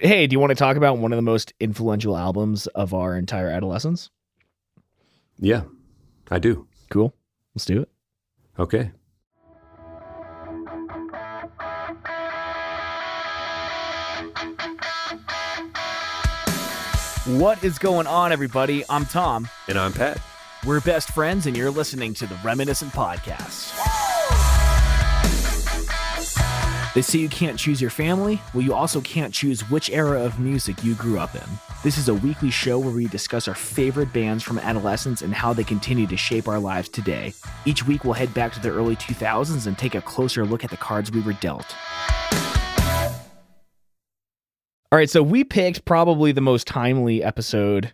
Hey, do you want to talk about one of the most influential albums of our entire adolescence? Yeah, I do. Cool. Let's do it. Okay. What is going on, everybody? I'm Tom. And I'm Pat. We're best friends, and you're listening to the Reminiscent Podcast. They say you can't choose your family. Well, you also can't choose which era of music you grew up in. This is a weekly show where we discuss our favorite bands from adolescence and how they continue to shape our lives today. Each week, we'll head back to the early 2000s and take a closer look at the cards we were dealt. All right, so we picked probably the most timely episode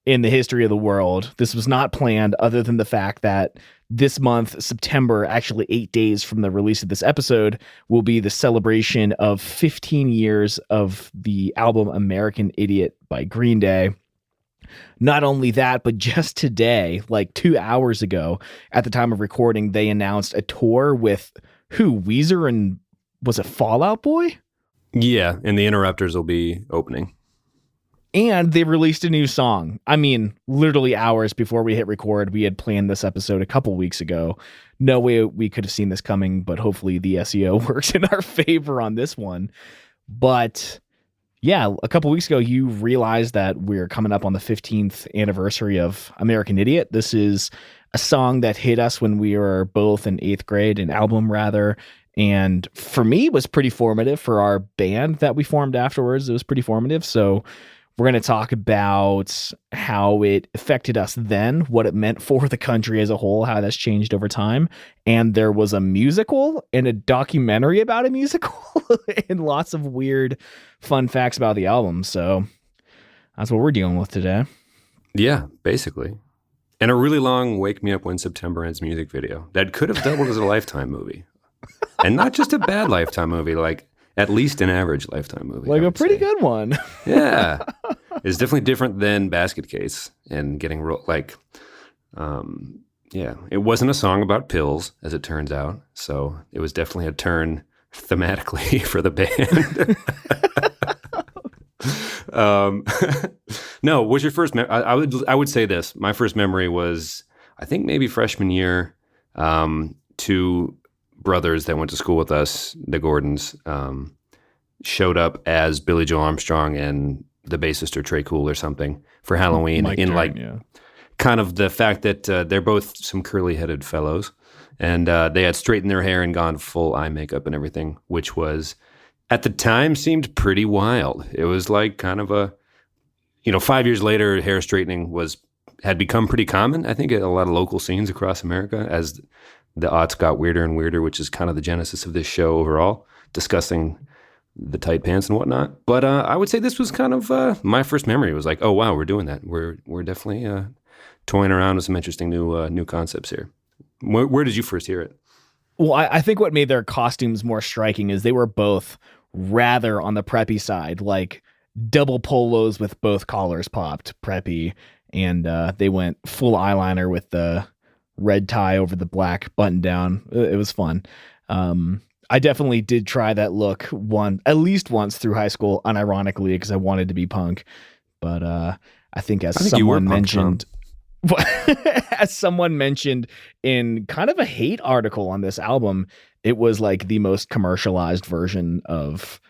in the history of the world. This was not planned, other than the fact that this month, September, actually 8 days from the release of this episode, will be the celebration of 15 years of the album American Idiot by Green Day. Not only that, but just today, like 2 hours ago, at the time of recording, they announced a tour with Weezer and was it Fall Out Boy? Yeah, and the Interrupters will be opening. And they released a new song. I mean, literally hours before we hit record, we had planned this episode a couple weeks ago. No way we could have seen this coming, but hopefully the SEO works in our favor on this one. But yeah, a couple weeks ago, you realized that we're coming up on the 15th anniversary of American Idiot. This is a song that hit us when we were both in 8th grade, an album rather. And for me, it was pretty formative. For our band that we formed afterwards, it was pretty formative. So we're going to talk about how it affected us then, what it meant for the country as a whole, how that's changed over time. And there was a musical and a documentary about a musical and lots of weird fun facts about the album. So that's what we're dealing with today. Yeah, basically. And a really long Wake Me Up When September Ends music video that could have doubled as a Lifetime movie. And not just a bad Lifetime movie, like at least an average Lifetime movie. Like a pretty good one. Yeah. It's definitely different than Basket Case and getting yeah, it wasn't a song about pills, as it turns out. So it was definitely a turn thematically for the band. No, what's your first I would say this. My first memory was, I think maybe freshman year, two brothers that went to school with us, the Gordons, showed up as Billy Joe Armstrong and the bassist or Trey Cool or something for Halloween kind of the fact that they're both some curly-headed fellows, and they had straightened their hair and gone full eye makeup and everything, which was, at the time, seemed pretty wild. It was like kind of a, 5 years later, hair straightening had become pretty common, I think, at a lot of local scenes across America as the aughts got weirder and weirder, which is kind of the genesis of this show overall, discussing the tight pants and whatnot. But I would say this was kind of my first memory. It was like, oh wow, we're doing that. We're definitely toying around with some interesting new concepts here. Where did you first hear it? Well, I think what made their costumes more striking is they were both rather on the preppy side, like double polos with both collars popped, preppy, and they went full eyeliner with the red tie over the black button down. It was fun. I definitely did try that look at least once through high school, unironically, because I wanted to be punk. But I think someone mentioned, as someone mentioned in kind of a hate article on this album, it was like the most commercialized version of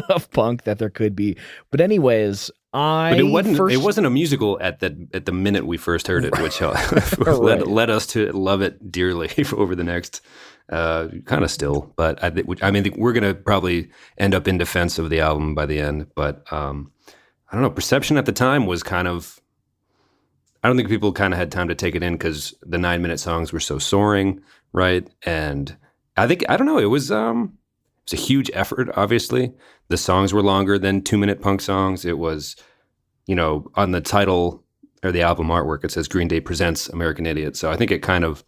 of punk that there could be. But anyways, it wasn't a musical at the minute we first heard it, which led us to love it dearly over the next kind of still. But I think we're gonna probably end up in defense of the album by the end. But I don't know. Perception at the time was kind of, I don't think people kind of had time to take it in because the 9-minute songs were so soaring, right? And I don't know. It was a huge effort. Obviously, the songs were longer than 2-minute punk songs. It was, on the title or the album artwork, it says Green Day Presents American Idiot. So I think it kind of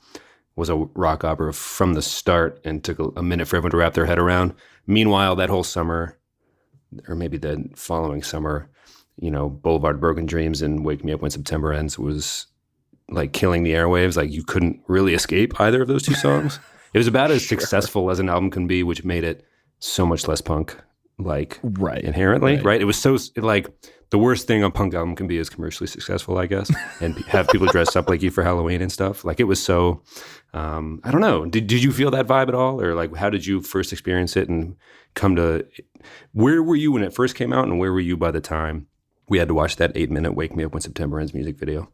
was a rock opera from the start and took a minute for everyone to wrap their head around. Meanwhile, that whole summer, or maybe the following summer, Boulevard Broken Dreams and Wake Me Up When September Ends was like killing the airwaves. Like you couldn't really escape either of those two songs. It was about as successful as an album can be, which made it so much less punk like Right. inherently, right? It was so like the worst thing a punk album can be is commercially successful, I guess, and have people dress up like you for Halloween and stuff. Like it was so, I don't know. Did you feel that vibe at all? Or like, how did you first experience it and come to, where were you when it first came out and where were you by the time we had to watch that 8-minute Wake Me Up When September Ends music video?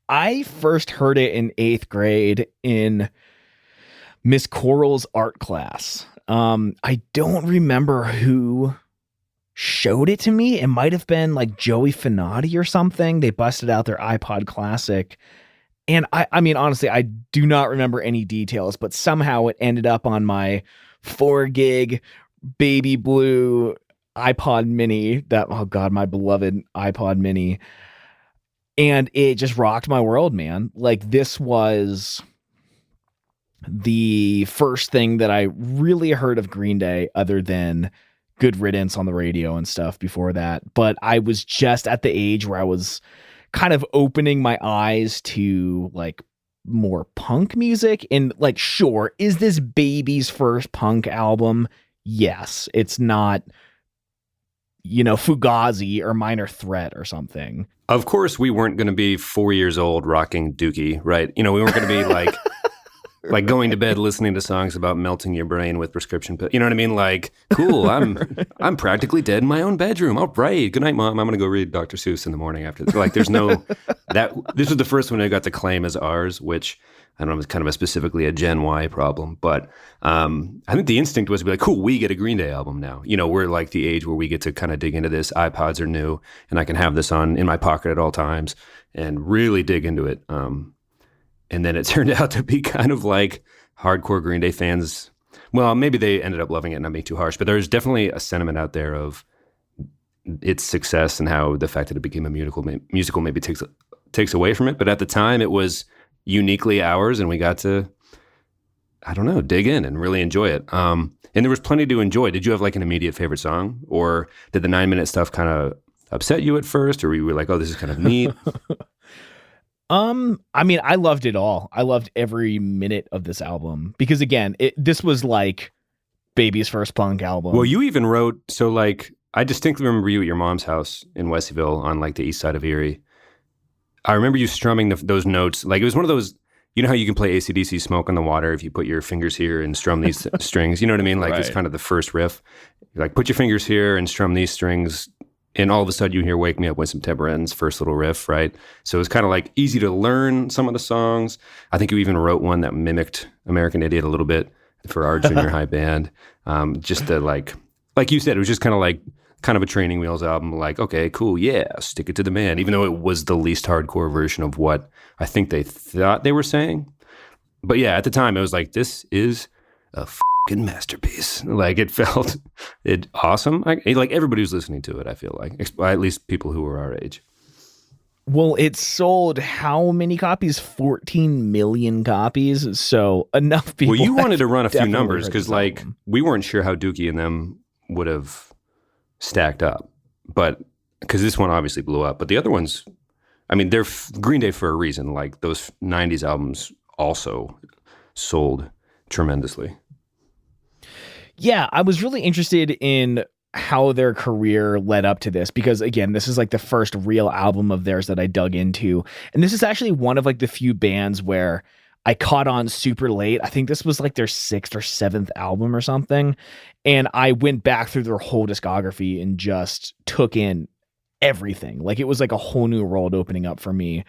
I first heard it in 8th grade in Miss Coral's art class. I don't remember who showed it to me. It might have been like Joey Finati or something. They busted out their iPod Classic. And I mean, honestly, I do not remember any details, but somehow it ended up on my 4 gig baby blue iPod mini that, oh God, my beloved iPod mini. And it just rocked my world, man. Like this was the first thing that I really heard of Green Day other than Good Riddance on the radio and stuff before that. But I was just at the age where I was kind of opening my eyes to like more punk music and like, sure, is this Baby's first punk album? Yes, it's not, Fugazi or Minor Threat or something. Of course, we weren't going to be 4 years old rocking Dookie, right? We weren't going to be like like going to bed listening to songs about melting your brain with prescription pills. You know what I mean? Like, cool, I'm practically dead in my own bedroom. All right, good night, Mom. I'm going to go read Dr. Seuss in the morning after this. Like, there's no this was the first one I got to claim as ours, which I don't know, it's kind of specifically a Gen Y problem, but I think the instinct was to be like, cool, we get a Green Day album now. We're like the age where we get to kind of dig into this. iPods are new, and I can have this on in my pocket at all times and really dig into it. And then it turned out to be kind of like hardcore Green Day fans. Well, maybe they ended up loving it, not being too harsh, but there's definitely a sentiment out there of its success and how the fact that it became a musical maybe takes away from it. But at the time, it was uniquely ours, and we got to, I don't know, dig in and really enjoy it. And there was plenty to enjoy. Did you have like an immediate favorite song, or did the 9-minute stuff kind of upset you at first, or were you like, oh, this is kind of neat? I mean, I loved it all. I loved every minute of this album because, again, this was like Baby's first punk album. Well, you even wrote, so like, I distinctly remember you at your mom's house in Westville on like the east side of Erie. I remember you strumming those notes. Like, it was one of those, you know how you can play AC/DC Smoke on the Water if you put your fingers here and strum these strings? You know what I mean? Like, It's kind of the first riff. You're like, put your fingers here and strum these strings. And all of a sudden you hear Wake Me Up When September Ends, first little riff, right? So it was kind of like easy to learn some of the songs. I think you even wrote one that mimicked American Idiot a little bit for our junior high band. Just to like you said, it was just kind of a Training Wheels album. Like, okay, cool, yeah, stick it to the man. Even though it was the least hardcore version of what I think they thought they were saying. But yeah, at the time it was like, this is a masterpiece. Like, it felt awesome. Like everybody was listening to it, I feel like, at least people who were our age. Well, it sold how many copies? 14 million copies. So enough people. Well, you wanted to run a few numbers because like we weren't sure how Dookie and them would have stacked up, but because this one obviously blew up, but the other ones, I mean, they're Green Day for a reason. Like, those 90s albums also sold tremendously. Yeah, I was really interested in how their career led up to this because, again, this is like the first real album of theirs that I dug into. And this is actually one of like the few bands where I caught on super late. I think this was like their 6th or 7th album or something. And I went back through their whole discography and just took in everything. Like, it was like a whole new world opening up for me.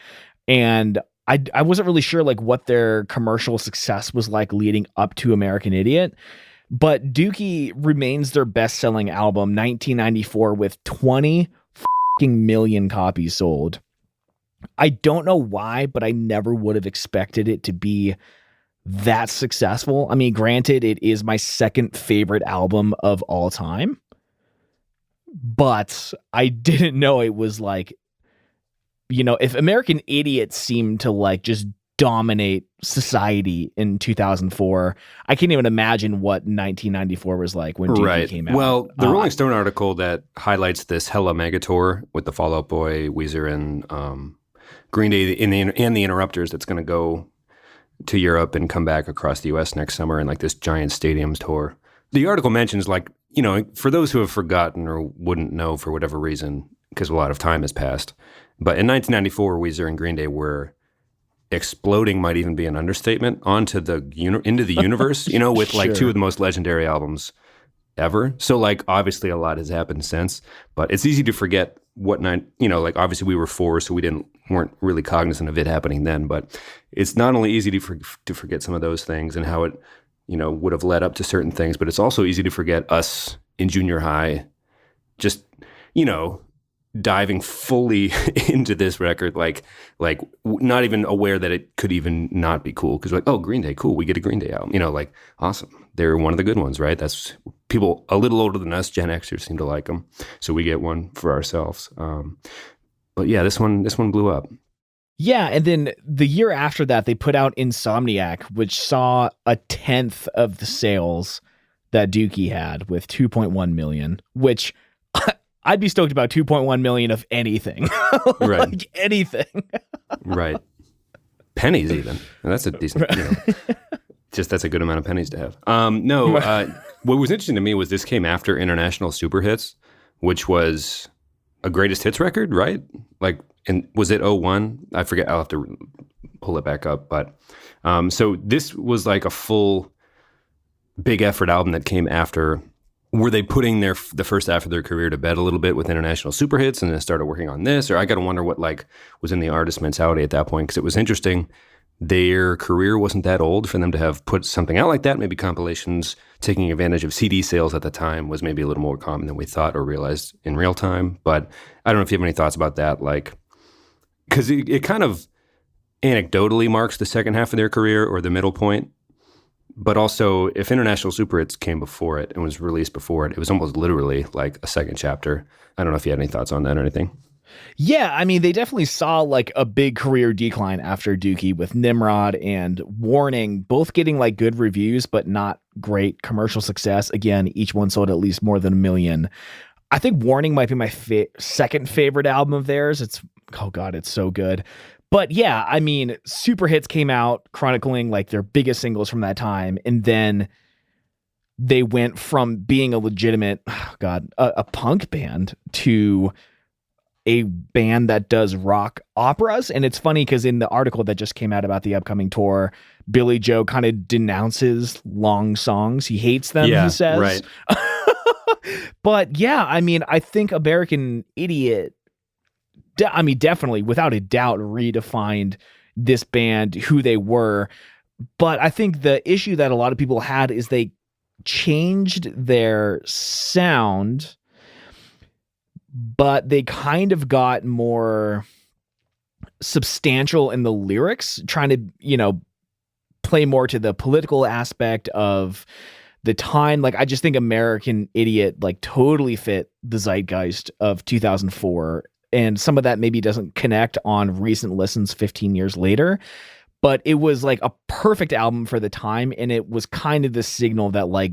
And I wasn't really sure like what their commercial success was like leading up to American Idiot. But Dookie remains their best-selling album, 1994, with 20 million copies sold. I don't know why, but I never would have expected it to be that successful. I mean, granted, it is my second favorite album of all time, but I didn't know it was like, if American Idiot seemed to like just dominate society in 2004. I can't even imagine what 1994 was like when Dookie came out. Well, the Rolling Stone article that highlights this hella mega tour with the Fall Out Boy, Weezer, and Green Day and the Interrupters that's going to go to Europe and come back across the U.S. next summer in like this giant stadiums tour. the article mentions, like, for those who have forgotten or wouldn't know for whatever reason, because a lot of time has passed, but in 1994, Weezer and Green Day were exploding, might even be an understatement, into the universe, with like two of the most legendary albums ever. So like obviously a lot has happened since, but it's easy to forget like obviously we were 4, so we weren't really cognizant of it happening then, but it's not only easy to forget some of those things and how it would have led up to certain things, but it's also easy to forget us in junior high just diving fully into this record, like not even aware that it could even not be cool, because like, oh, Green Day, cool, we get a Green Day album, like awesome, they're one of the good ones, right? That's people a little older than us, Gen Xers, seem to like them, so we get one for ourselves. But yeah, this one blew up. Yeah, and then the year after that, they put out Insomniac, which saw 1/10 of the sales that Dookie had, with 2.1 million, which I'd be stoked about 2.1 million of anything. Right. Like anything. Right. Pennies even. And that's a decent, just that's a good amount of pennies to have. What was interesting to me was this came after International Super Hits, which was a greatest hits record, right? Like, and was it 01? I forget. I'll have to pull it back up. But so this was like a full big effort album that came after. Were they putting the first half of their career to bed a little bit with International Super Hits and then started working on this? Or I got to wonder what like was in the artist mentality at that point, because it was interesting. Their career wasn't that old for them to have put something out like that. Maybe compilations taking advantage of CD sales at the time was maybe a little more common than we thought or realized in real time. But I don't know if you have any thoughts about that, like, because it kind of anecdotally marks the second half of their career or the middle point. But also, if International Super Hits came before it and was released before it, it was almost literally like a second chapter. I don't know if you had any thoughts on that or anything. Yeah, I mean, they definitely saw like a big career decline after Dookie, with Nimrod and Warning both getting like good reviews, but not great commercial success. Again, each one sold at least more than 1 million. I think Warning might be my second favorite album of theirs. It's so good. But yeah, I mean, Super Hits came out chronicling like their biggest singles from that time. And then they went from being a legitimate, a punk band to a band that does rock operas. And it's funny because in the article that just came out about the upcoming tour, Billy Joe kind of denounces long songs. He hates them, he says. Right. But yeah, I mean, I think American Idiot, definitely, without a doubt, redefined this band, who they were. But I think the issue that a lot of people had is they changed their sound, but they kind of got more substantial in the lyrics, trying to, play more to the political aspect of the time. Like, I just think American Idiot like totally fit the zeitgeist of 2004. And some of that maybe doesn't connect on recent listens 15 years later, but it was like a perfect album for the time. And it was kind of the signal that like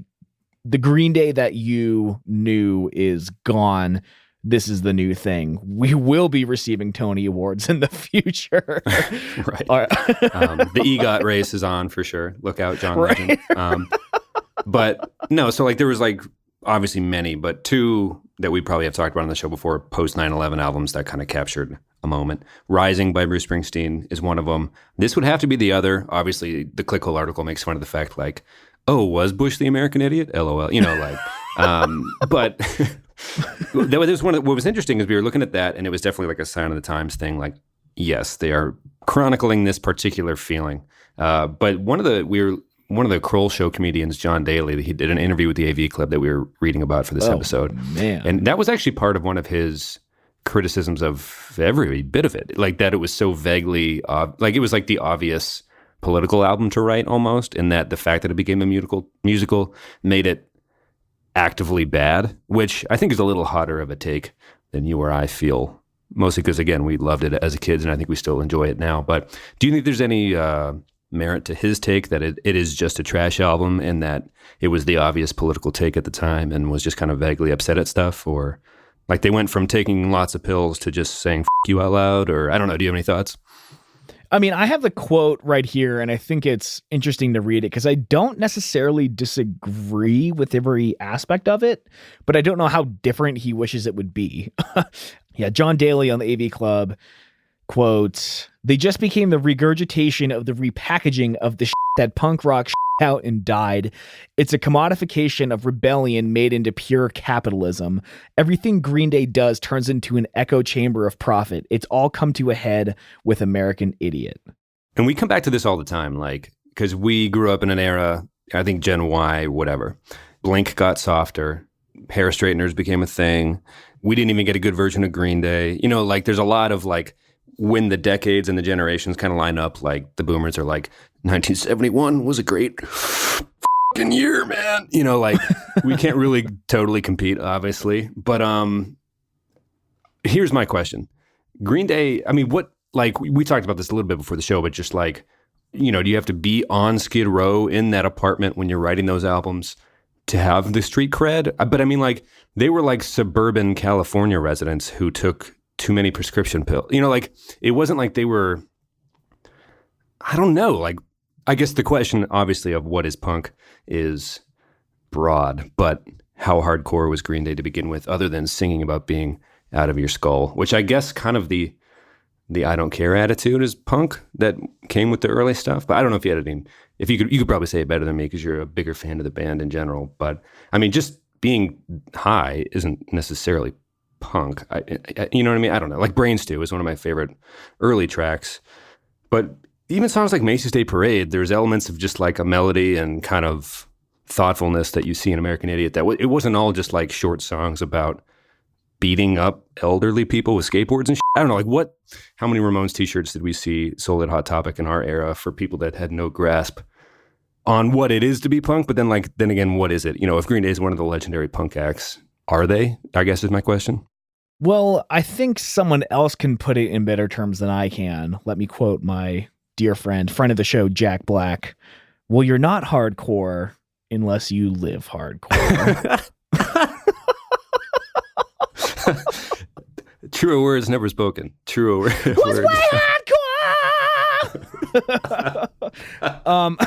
the Green Day that you knew is gone. This is the new thing. We will be receiving Tony Awards in the future. Right. The EGOT race is on for sure. Look out, John Legend. But no, so like there was like obviously many, but two that we probably have talked about on the show before, post 9/11 albums that kind of captured a moment. Rising by Bruce Springsteen is one of them. This would have to be the other. Obviously, the Clickhole article makes fun of the fact like, oh, was Bush the American Idiot? LOL. But that was one of what was interesting is we were looking at that, and it was definitely like a sign of the times thing. Like, yes, they are chronicling this particular feeling. But one of the Kroll Show comedians, John Daly, he did an interview with the AV Club that we were reading about for this episode. Man. And that was actually part of one of his criticisms of every bit of it. Like that it was so vaguely, like it was like the obvious political album to write almost, and that the fact that it became a musical made it actively bad, which I think is a little hotter of a take than you or I feel. Mostly because, again, we loved it as kids, and I think we still enjoy it now. But do you think there's any merit to his take that it is just a trash album and that it was the obvious political take at the time and was just kind of vaguely upset at stuff? Or like they went from taking lots of pills to just saying F you out loud? Or I don't know. Do you have any thoughts? I mean, I have the quote right here, and I think it's interesting to read it because I don't necessarily disagree with every aspect of it, but I don't know how different he wishes it would be. Yeah, John Daly on the AV Club, quote, "They just became the regurgitation of the repackaging of the that punk rock out and died. It's a commodification of rebellion made into pure capitalism. Everything Green Day does turns into an echo chamber of profit. It's all come to a head with American Idiot." And we come back to this all the time, like, because we grew up in an era, I think Gen Y, whatever. Blink got softer. Hair straighteners became a thing. We didn't even get a good version of Green Day. You know, like, there's a lot of, like, when the decades and the generations kind of line up, like, the boomers are like, 1971 was a great fucking year, man. You know, like, we can't really totally compete, obviously. But here's my question. Green Day, I mean, what, like, we talked about this a little bit before the show, but just like, you know, do you have to be on Skid Row in that apartment when you're writing those albums to have the street cred? But I mean, like, they were like suburban California residents who took too many prescription pills. You know, like, it wasn't like they were, I don't know, like, I guess the question, obviously, of what is punk is broad, but how hardcore was Green Day to begin with, other than singing about being out of your skull, which I guess kind of the I don't care attitude is punk that came with the early stuff. But I don't know if you had any, if you could probably say it better than me because you're a bigger fan of the band in general. But I mean, just being high isn't necessarily punk. You know what I mean? I don't know. Like, Brain Stew is one of my favorite early tracks, but even songs like Macy's Day Parade, there's elements of just like a melody and kind of thoughtfulness that you see in American Idiot. That it wasn't all just like short songs about beating up elderly people with skateboards and shit. I don't know, like, how many Ramones t-shirts did we see sold at Hot Topic in our era for people that had no grasp on what it is to be punk? But then again, what is it? You know, if Green Day is one of the legendary punk acts, are they? I guess is my question. Well, I think someone else can put it in better terms than I can. Let me quote my dear friend of the show, Jack Black. "Well, you're not hardcore unless you live hardcore." Truer words never spoken. Truer words. Was way hardcore!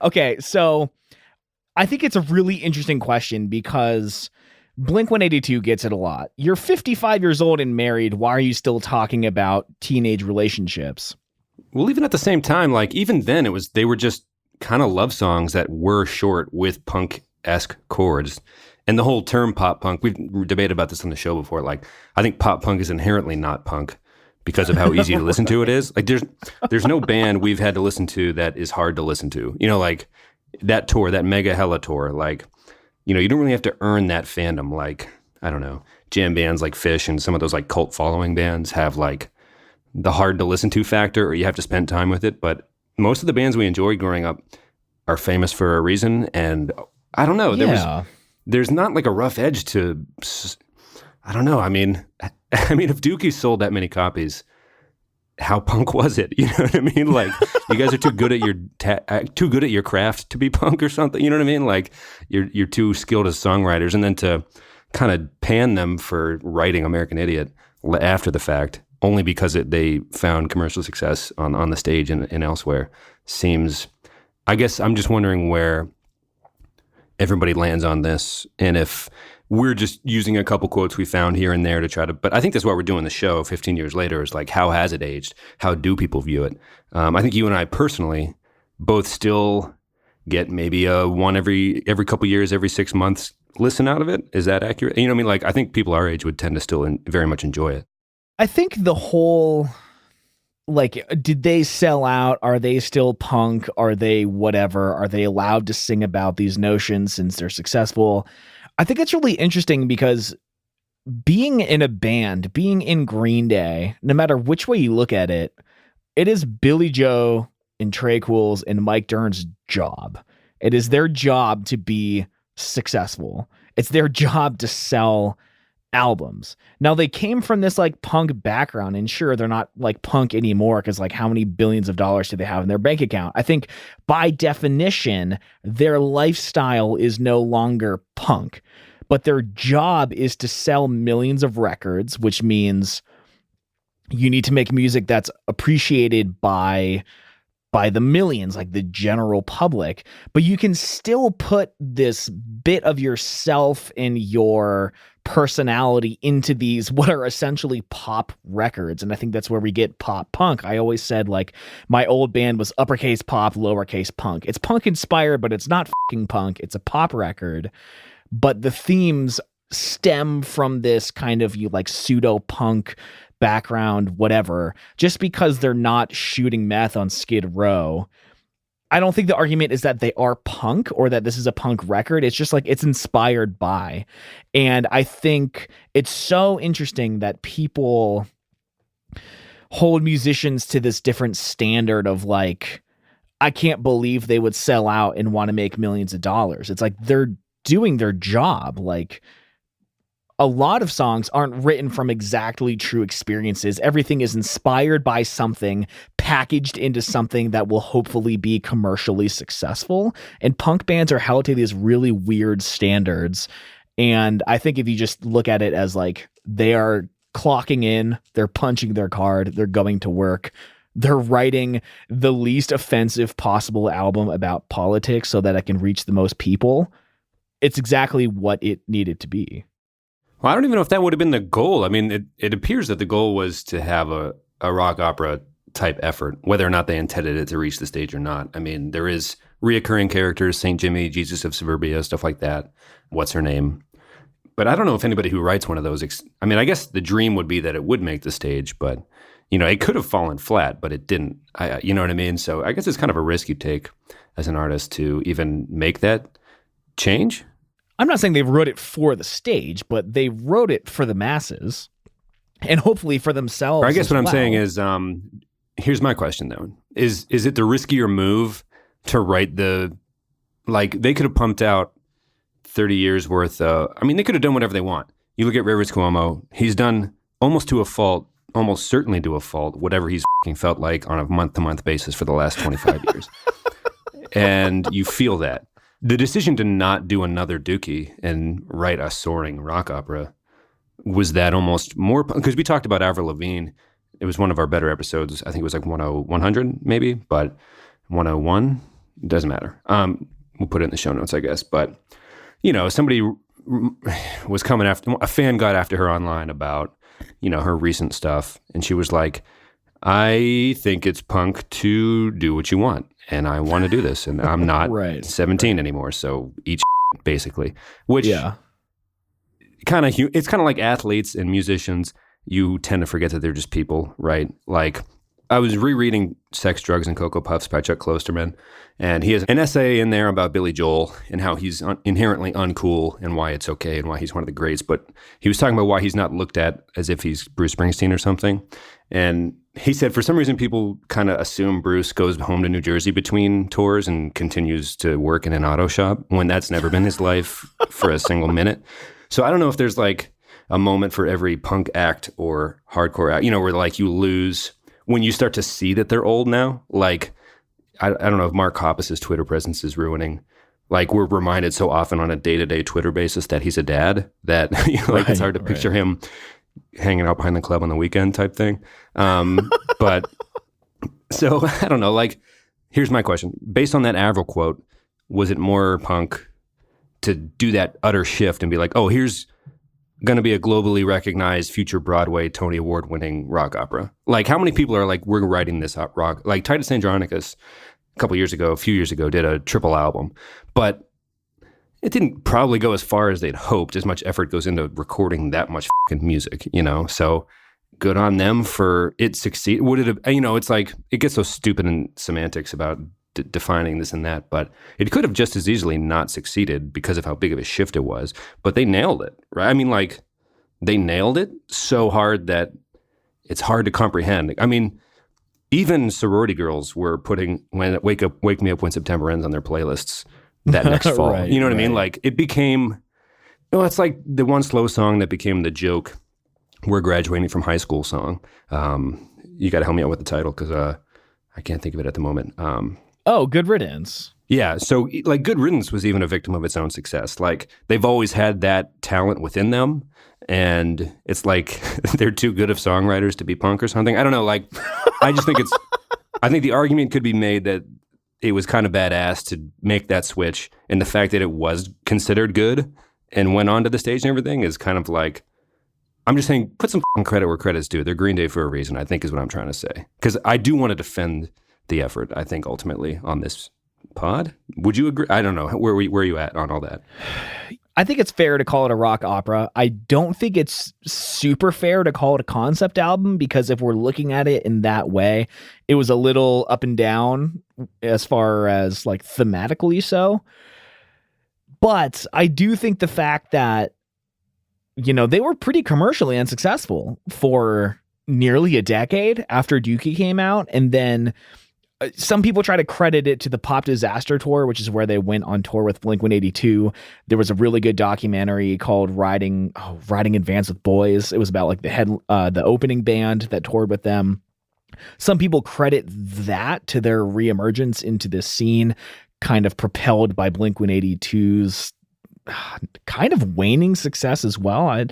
Okay, so I think it's a really interesting question because Blink-182 gets it a lot. You're 55 years old and married. Why are you still talking about teenage relationships? Well, even at the same time, like, even then they were just kind of love songs that were short with punk-esque chords. And the whole term pop punk, we've debated about this on the show before. Like, I think pop punk is inherently not punk because of how easy to listen to it is. Like, there's no band we've had to listen to that is hard to listen to. You know, like, that tour, that Mega Hella tour, like, you know, you don't really have to earn that fandom. Like, I don't know, jam bands like Phish and some of those like cult following bands have like the hard to listen to factor, or you have to spend time with it. But most of the bands we enjoyed growing up are famous for a reason. And I don't know, there's not like a rough edge to, I don't know. I mean, if Dookie sold that many copies, how punk was it? You know what I mean? Like, you guys are too good at your craft to be punk or something. You know what I mean? Like, you're too skilled as songwriters, and then to kind of pan them for writing American Idiot after the fact, only because they found commercial success on the stage and elsewhere, seems. I guess I'm just wondering where everybody lands on this, and if we're just using a couple quotes we found here and there to try to, but I think that's why we're doing the show 15 years later, is like, how has it aged? How do people view it? I think you and I personally both still get maybe a one every couple years, every 6 months listen out of it. Is that accurate? You know what I mean? Like, I think people our age would tend to still very much enjoy it. I think the whole, like, did they sell out? Are they still punk? Are they whatever? Are they allowed to sing about these notions since they're successful? I think it's really interesting because being in a band, being in Green Day, no matter which way you look at it, it is Billy Joe and Trey Cool's and Mike Dirnt's job. It is their job to be successful. It's their job to sell albums. Now, they came from this like punk background, and sure, they're not like punk anymore because like how many billions of dollars do they have in their bank account? I think by definition, their lifestyle is no longer punk, but their job is to sell millions of records, which means You need to make music that's appreciated by the millions, like the general public, but you can still put this bit of yourself and your personality into these what are essentially pop records. And I think that's where we get pop punk. I always said, like, my old band was uppercase pop, lowercase punk. It's punk inspired, but it's not fucking punk. It's a pop record. But the themes stem from this kind of like pseudo punk background, whatever, just because they're not shooting meth on Skid Row. I don't think the argument is that they are punk or that this is a punk record. It's just like it's inspired by. And I think it's so interesting that people hold musicians to this different standard of like, I can't believe they would sell out and want to make millions of dollars. It's like they're doing their job. Like, a lot of songs aren't written from exactly true experiences. Everything is inspired by something, packaged into something that will hopefully be commercially successful. And punk bands are held to these really weird standards. And I think if you just look at it as like, they are clocking in, they're punching their card, they're going to work, they're writing the least offensive possible album about politics so that it can reach the most people, it's exactly what it needed to be. Well, I don't even know if that would have been the goal. I mean, it appears that the goal was to have a rock opera type effort, whether or not they intended it to reach the stage or not. I mean, there is reoccurring characters, St. Jimmy, Jesus of Suburbia, stuff like that. Whatsername? But I don't know if anybody who writes one of those, I mean, I guess the dream would be that it would make the stage, but, you know, it could have fallen flat, but it didn't. You know what I mean? So I guess it's kind of a risk you take as an artist to even make that change. I'm not saying they wrote it for the stage, but they wrote it for the masses and hopefully for themselves. Or I guess what I'm saying is, here's my question though. Is it the riskier move to write like they could have pumped out 30 years worth I mean, they could have done whatever they want. You look at Rivers Cuomo, he's done almost certainly to a fault, whatever he's felt like on a month-to-month basis for the last 25 years. And you feel that. The decision to not do another Dookie and write a soaring rock opera, was that almost more, because we talked about Avril Lavigne. It was one of our better episodes. I think it was like 100 maybe, but 101, doesn't matter. We'll put it in the show notes, I guess. But, you know, somebody was coming after, a fan got after her online about, you know, her recent stuff. And she was like, I think it's punk to do what you want. And I want to do this, and I'm not 17 anymore, so eat basically. Which it's kind of like athletes and musicians. You tend to forget that they're just people, right? Like, I was rereading Sex, Drugs, and Cocoa Puffs by Chuck Klosterman, and he has an essay in there about Billy Joel and how he's inherently uncool and why it's okay and why he's one of the greats. But he was talking about why he's not looked at as if he's Bruce Springsteen or something. And he said, for some reason, people kind of assume Bruce goes home to New Jersey between tours and continues to work in an auto shop when that's never been his life for a single minute. So I don't know if there's like a moment for every punk act or hardcore act, you know, where like you lose when you start to see that they're old now. Like, I don't know if Mark Hoppus's Twitter presence is ruining. Like, we're reminded so often on a day-to-day Twitter basis that he's a dad that it's hard to picture him hanging out behind the club on the weekend type thing. But so I don't know, like, here's my question. Based on that Avril quote, was it more punk to do that utter shift and be like, oh, here's going to be a globally recognized future Broadway Tony Award winning rock opera? Like, how many people are like, we're writing this rock? Like Titus Andronicus a few years ago, did a triple album, but it didn't probably go as far as they'd hoped. As much effort goes into recording that much fucking music, you know? So good on them for it succeed. Would it have, you know, it's like, it gets so stupid in semantics about defining this and that, but it could have just as easily not succeeded because of how big of a shift it was, but they nailed it, right? I mean, like, they nailed it so hard that it's hard to comprehend. I mean, even sorority girls were putting Wake Me Up When September Ends on their playlists that next fall. Right, you know what I mean? Like, it became, well, it's like the one slow song that became the joke, we're graduating from high school song. You got to help me out with the title because I can't think of it at the moment. Oh, Good Riddance. Yeah, so like Good Riddance was even a victim of its own success. Like they've always had that talent within them, and it's like they're too good of songwriters to be punk or something. I don't know. Like I just think I think the argument could be made that it was kind of badass to make that switch, and the fact that it was considered good and went on to the stage and everything is kind of like, I'm just saying, put some credit where credit's due. They're Green Day for a reason, I think is what I'm trying to say. Because I do want to defend the effort, I think, ultimately on this pod. Would you agree? I don't know. Where are you at on all that? I think it's fair to call it a rock opera. I don't think it's super fair to call it a concept album, because if we're looking at it in that way, it was a little up and down as far as like thematically so. But I do think the fact that, you know, they were pretty commercially unsuccessful for nearly a decade after Dookie came out. And then some people try to credit it to the Pop Disaster Tour, which is where they went on tour with Blink-182. There was a really good documentary called Riding Advance with Boys. It was about like the opening band that toured with them. Some people credit that to their reemergence into this scene, kind of propelled by Blink-182's kind of waning success as well.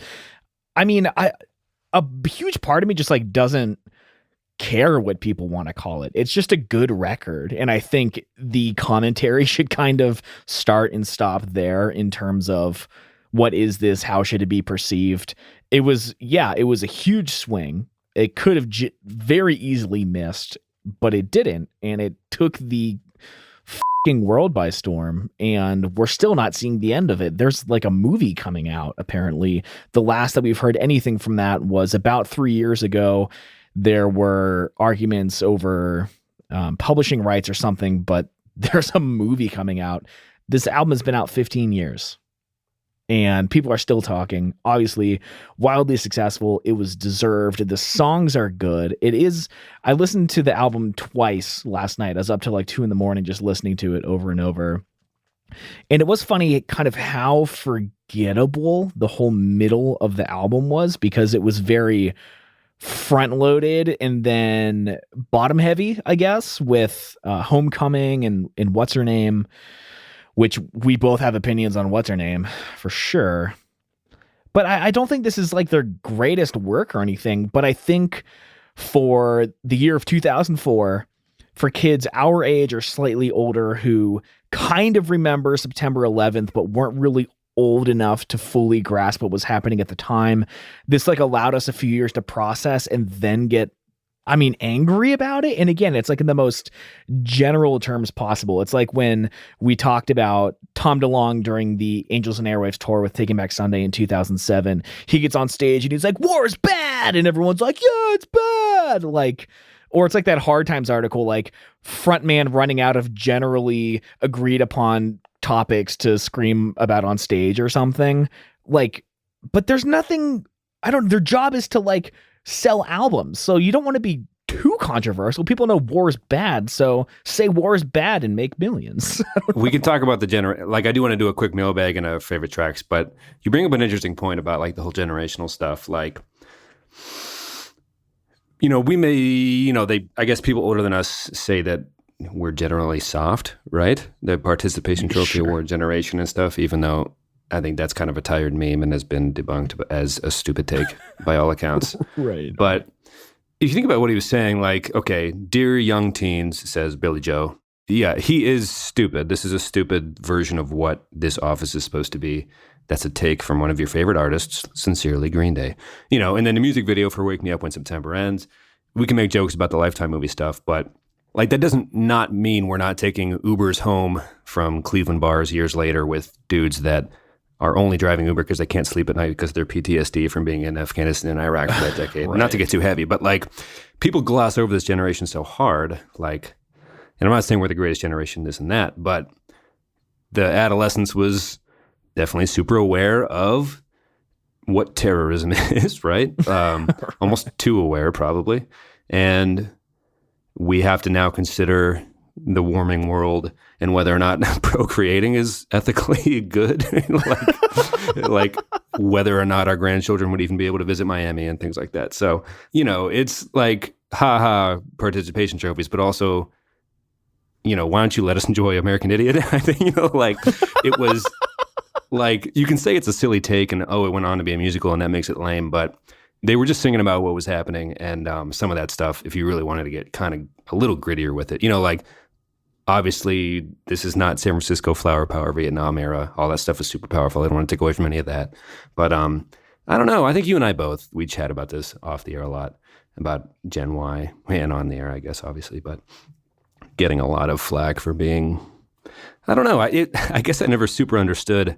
I mean, a huge part of me just like doesn't care what people want to call it. It's just a good record, and I think the commentary should kind of start and stop there in terms of what is this, how should it be perceived. It was a huge swing. It could have very easily missed, but it didn't, and it took the fucking world by storm, and we're still not seeing the end of it. There's like a movie coming out, apparently. The last that we've heard anything from that was about 3 years ago. There were arguments over publishing rights or something, but there's a movie coming out. This album has been out 15 years, and people are still talking. Obviously, wildly successful. It was deserved. The songs are good. It is. I listened to the album twice last night. I was up till like 2 a.m. just listening to it over and over. And it was funny kind of how forgettable the whole middle of the album was, because it was very front loaded and then bottom heavy, I guess, with Homecoming and Whatsername, which we both have opinions on Whatsername for sure. But I don't think this is like their greatest work or anything, but I think for the year of 2004, for kids our age or slightly older who kind of remember September 11th, but weren't really old enough to fully grasp what was happening at the time, this like allowed us a few years to process and then get, angry about it. And again, it's like in the most general terms possible. It's like when we talked about Tom DeLonge during the Angels and Airwaves tour with Taking Back Sunday in 2007. He gets on stage and he's like, "War is bad," and everyone's like, "Yeah, it's bad." Like, or it's like that Hard Times article, like frontman running out of generally agreed upon topics to scream about on stage or something. Like, but there's nothing, their job is to like sell albums. So you don't want to be too controversial. People know war is bad, so say war is bad and make millions. We can talk about I do want to do a quick mailbag and a favorite tracks, but you bring up an interesting point about like the whole generational stuff. Like, we may, I guess people older than us say that we're generally soft, right? The participation trophy award generation and stuff, even though I think that's kind of a tired meme and has been debunked as a stupid take by all accounts. Right. But if you think about what he was saying, like, okay, dear young teens, says Billy Joe. Yeah, he is stupid. This is a stupid version of what this office is supposed to be. That's a take from one of your favorite artists, sincerely, Green Day. And then the music video for Wake Me Up When September Ends, we can make jokes about the Lifetime movie stuff, but like that doesn't not mean we're not taking Ubers home from Cleveland bars years later with dudes that are only driving Uber because they can't sleep at night because of their PTSD from being in Afghanistan and Iraq for that decade. Right. Not to get too heavy, but like people gloss over this generation so hard. Like, and I'm not saying we're the greatest generation, this and that, but the adolescence was definitely super aware of what terrorism is, right? Almost too aware, probably. And we have to now consider the warming world and whether or not procreating is ethically good, like whether or not our grandchildren would even be able to visit Miami and things like that. So, it's like, participation trophies, but also why don't you let us enjoy American Idiot? I think, like it was like, you can say it's a silly take and, it went on to be a musical and that makes it lame, but they were just singing about what was happening. And some of that stuff, if you really wanted to get kind of a little grittier with it, like, obviously this is not San Francisco flower power Vietnam era. All that stuff is super powerful. I don't want to take away from any of that. But I don't know. I think you and I both, we chat about this off the air a lot, about Gen Y and on the air, I guess, obviously, but getting a lot of flack for being, I don't know. I guess I never super understood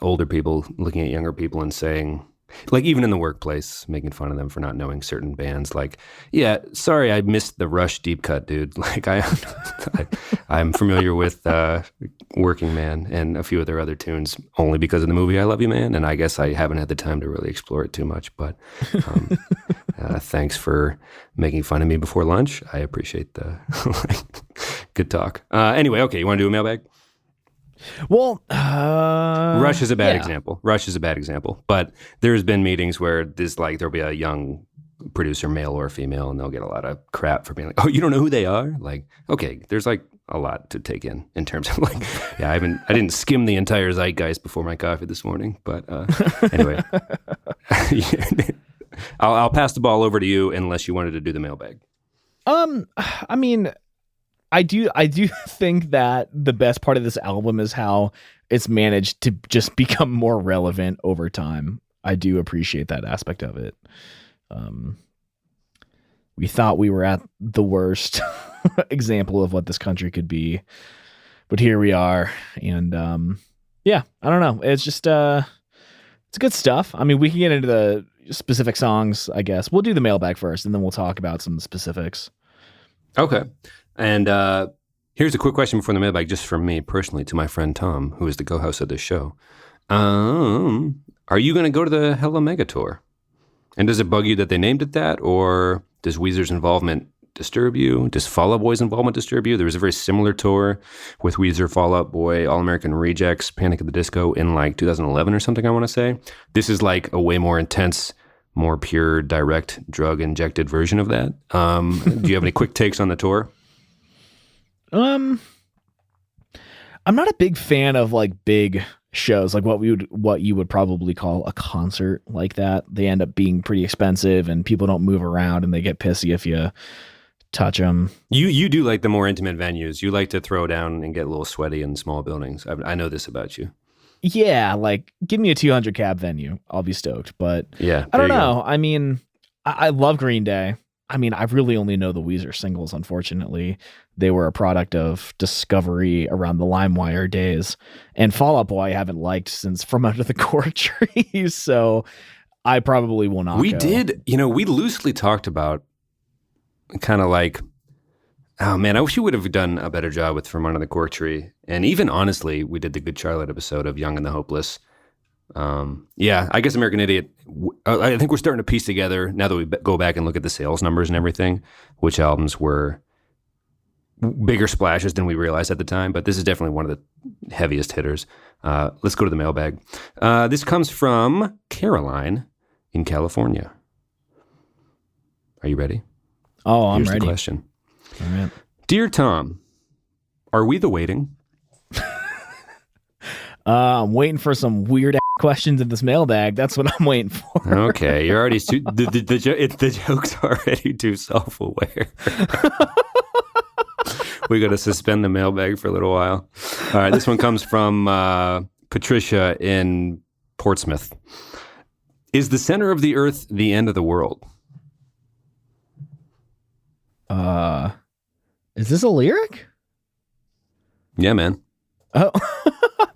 older people looking at younger people and saying, like, even in the workplace, making fun of them for not knowing certain bands. Like, yeah, sorry, I missed the Rush deep cut, dude. Like, I'm familiar with Working Man and a few of their other tunes only because of the movie I Love You, Man. And I guess I haven't had the time to really explore it too much. But thanks for making fun of me before lunch. I appreciate the good talk. Anyway, okay, you want to do a mailbag? Well, Rush is a bad example. Rush is a bad example. But there's been meetings where there'll be a young producer, male or female, and they'll get a lot of crap for being like, "Oh, you don't know who they are?" Like, okay, there's like a lot to take in terms of like, yeah, I didn't skim the entire zeitgeist before my coffee this morning. But anyway, I'll pass the ball over to you unless you wanted to do the mailbag. I mean, I do think that the best part of this album is how it's managed to just become more relevant over time. I do appreciate that aspect of it. We thought we were at the worst example of what this country could be, but here we are. And I don't know. It's just it's good stuff. I mean, we can get into the specific songs, I guess. We'll do the mailbag first, and then we'll talk about some specifics. Okay. And here's a quick question before the mailbag, just from me personally to my friend Tom, who is the co-host of this show. Are you going to go to the Hella Mega Tour? And does it bug you that they named it that? Or does Weezer's involvement disturb you? Does Fall Out Boy's involvement disturb you? There was a very similar tour with Weezer, Fall Out Boy, All American Rejects, Panic at the Disco in like 2011 or something, I want to say. This is like a way more intense, more pure, direct, drug-injected version of that. Do you have any quick takes on the tour? I'm not a big fan of like big shows, like what you would probably call a concert like that. They end up being pretty expensive and people don't move around and they get pissy if you touch them. You do like the more intimate venues. You like to throw down and get a little sweaty in small buildings. I know this about you. Yeah, like give me a 200 cab venue. I'll be stoked. But yeah, I don't know. I mean, I love Green Day. I mean, I really only know the Weezer singles, unfortunately. They were a product of discovery around the LimeWire days. And Fall Out Boy I haven't liked since From Under the Cork Tree, so I probably will not go. Did, we loosely talked about kind of like, oh man, I wish you would have done a better job with From Under the Cork Tree. And even honestly, we did the Good Charlotte episode of Young and the Hopeless. I guess American Idiot, I think we're starting to piece together, now that we go back and look at the sales numbers and everything, which albums were bigger splashes than we realized at the time, but this is definitely one of the heaviest hitters. Let's go to the mailbag. This comes from Caroline in California. Are you ready? Oh, I'm ready. Here's the question. All right. Dear Tom, are we the waiting? I'm waiting for some weird questions in this mailbag. That's what I'm waiting for. Okay, you're already the joke's already too self-aware. We got to suspend the mailbag for a little while. All right, this one comes from Patricia in Portsmouth. Is the center of the earth the end of the world? Is this a lyric? Yeah, man. Oh.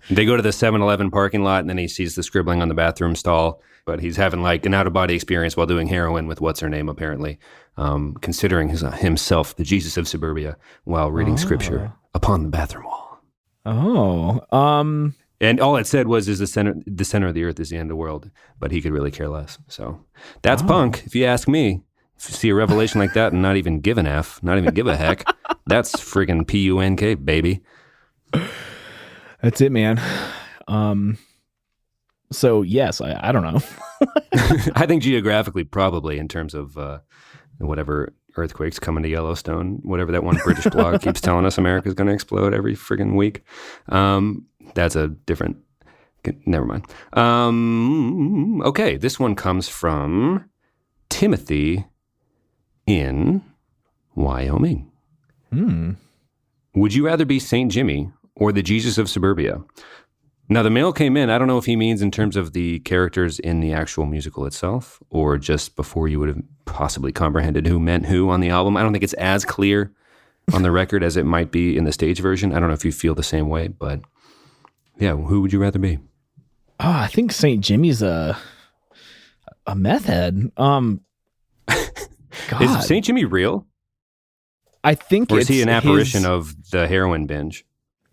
They go to the 7-Eleven parking lot, and then he sees the scribbling on the bathroom stall. But he's having like an out-of-body experience while doing heroin with Whatsername, apparently, considering himself the Jesus of suburbia while reading scripture upon the bathroom wall. Oh, and all it said was, "Is the center of the earth is the end of the world?" But he could really care less. So that's punk, if you ask me. If you see a revelation like that and not even give an F, not even give a heck, that's friggin' PUNK, baby. That's it, man. So yes, I don't know. I think geographically, probably in terms of whatever earthquakes coming to Yellowstone, whatever that one British blog keeps telling us America's going to explode every friggin' week. That's a different, never mind. Okay, this one comes from Timothy in Wyoming. Would you rather be St. Jimmy or the Jesus of Suburbia? Now, the mail came in. I don't know if he means in terms of the characters in the actual musical itself or just before you would have possibly comprehended who meant who on the album. I don't think it's as clear on the record as it might be in the stage version. I don't know if you feel the same way, but yeah, who would you rather be? Oh, I think St. Jimmy's a meth head. God. Is St. Jimmy real? I think or is he an apparition of the heroin binge?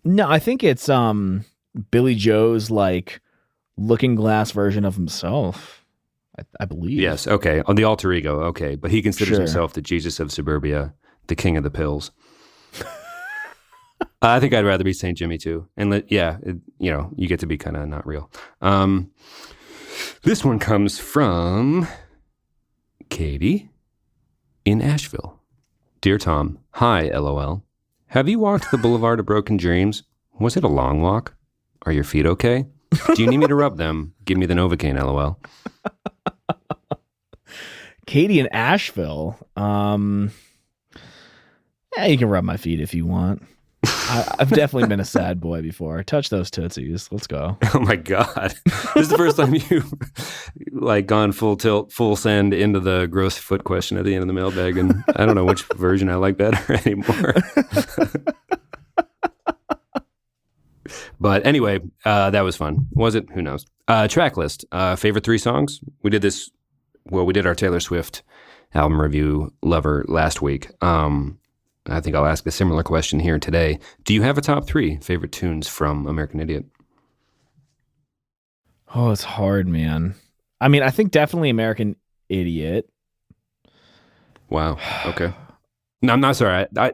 No, I think it's Billy Joe's like looking glass version of himself. I believe. Yes. Okay. On the alter ego. Okay, but he considers himself the Jesus of Suburbia, the king of the pills. I think I'd rather be St. Jimmy too. And you get to be kind of not real. This one comes from Katie in Asheville. Dear Tom, hi, LOL. Have you walked the Boulevard of Broken Dreams? Was it a long walk? Are your feet okay? Do you need me to rub them? Give me the Novocaine, LOL. Katie in Asheville. Yeah, you can rub my feet if you want. I've definitely been a sad boy before. Touch those tootsies. Let's go. Oh my God. This is the first time you've like gone full tilt, full send into the gross foot question at the end of the mailbag. And I don't know which version I like better anymore. But anyway, that was fun. Was it? Who knows? Track list. Favorite 3 songs? We did this. Well, we did our Taylor Swift album review Lover last week. I think I'll ask a similar question here today. Do you have a top 3 favorite tunes from American Idiot? Oh, it's hard, man. I mean, I think definitely American Idiot. Wow. Okay. No, I'm not sorry. I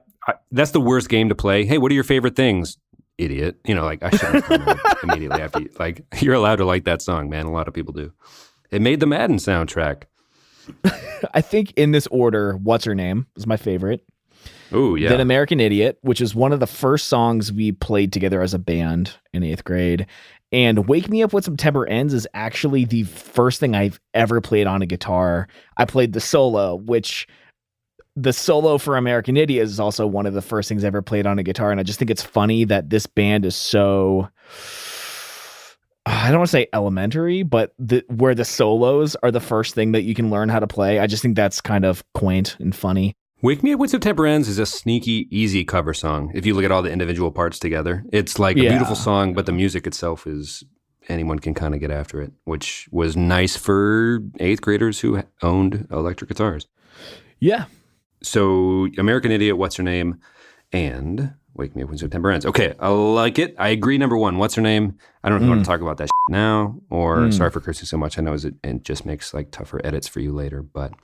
that's the worst game to play. Hey, what are your favorite things? Idiot. I shouldn't immediately after you. Like, you're allowed to like that song, man. A lot of people do. It made the Madden soundtrack. I think in this order, Whatsername is my favorite. Oh, yeah. Then American Idiot, which is one of the first songs we played together as a band in 8th grade. And Wake Me Up When September Ends is actually the first thing I've ever played on a guitar. I played the solo, which the solo for American Idiot is also one of the first things I ever played on a guitar. And I just think it's funny that this band is so, I don't want to say elementary, but where the solos are the first thing that you can learn how to play. I just think that's kind of quaint and funny. Wake Me Up When September Ends is a sneaky, easy cover song. If you look at all the individual parts together, it's like a beautiful song, but the music itself is, anyone can kind of get after it, which was nice for 8th graders who owned electric guitars. Yeah. So American Idiot, Whatsername, and Wake Me Up When September Ends. Okay, I like it. I agree, number 1, Whatsername. I don't know if you want to talk about that now, or sorry for cursing so much. I know it just makes like tougher edits for you later, but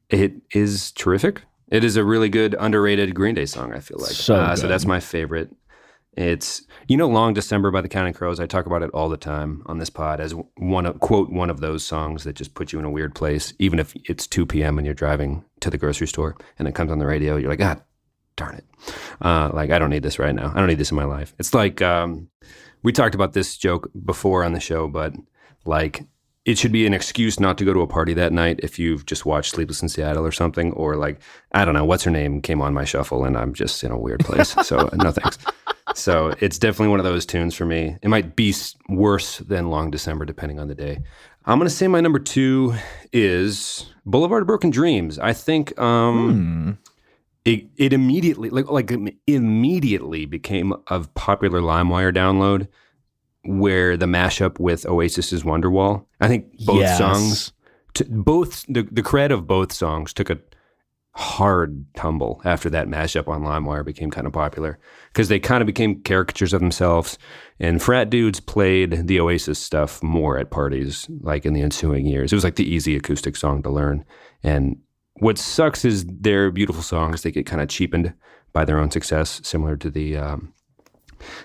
it is terrific. It is a really good, underrated Green Day song, I feel like. So that's my favorite. It's, Long December by the Counting Crows. I talk about it all the time on this pod as one of those songs that just put you in a weird place, even if it's 2 p.m. and you're driving to the grocery store and it comes on the radio. You're like, God, darn it. I don't need this right now. I don't need this in my life. It's like, we talked about this joke before on the show, but like, it should be an excuse not to go to a party that night if you've just watched Sleepless in Seattle or something, or like, I don't know, Whatsername came on my shuffle and I'm just in a weird place. So no thanks. So it's definitely one of those tunes for me. It might be worse than Long December, depending on the day. I'm going to say my number 2 is Boulevard of Broken Dreams. I think it immediately, immediately became a popular LimeWire download, where the mashup with Oasis's Wonderwall. I think both songs, the cred of both songs took a hard tumble after that mashup on LimeWire became kind of popular, because they kind of became caricatures of themselves, and frat dudes played the Oasis stuff more at parties like in the ensuing years. It was like the easy acoustic song to learn. And what sucks is their beautiful songs, they get kind of cheapened by their own success, similar to the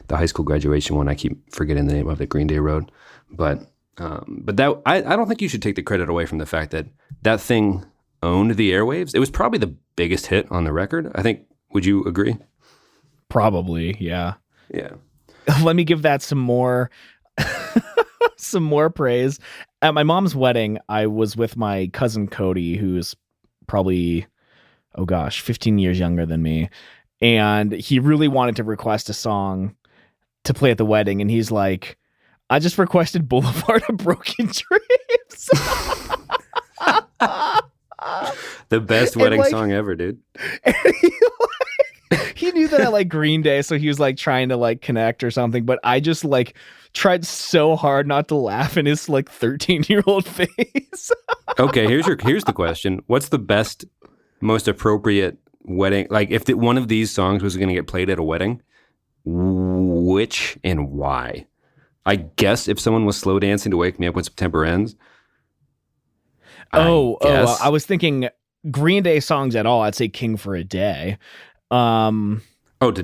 high school graduation one. I keep forgetting the name of it, Green Day Road. But that I don't think you should take the credit away from the fact that thing owned the airwaves. It was probably the biggest hit on the record, I think. Would you agree? Probably, yeah. Yeah. Let me give that some more some more praise. At my mom's wedding, I was with my cousin Cody, who's probably 15 years younger than me, and he really wanted to request a song to play at the wedding, and he's like, I just requested Boulevard of Broken Dreams. The best wedding song ever, dude. He knew that I like Green Day, so he was like trying to like connect or something, but I just like tried so hard not to laugh in his like 13-year-old face. Okay, here's the question. What's the best, most appropriate wedding? Like, if one of these songs was going to get played at a wedding, which and why? I guess if someone was slow dancing to Wake Me Up When September Ends. I was thinking Green Day songs at all. I'd say King for a Day. To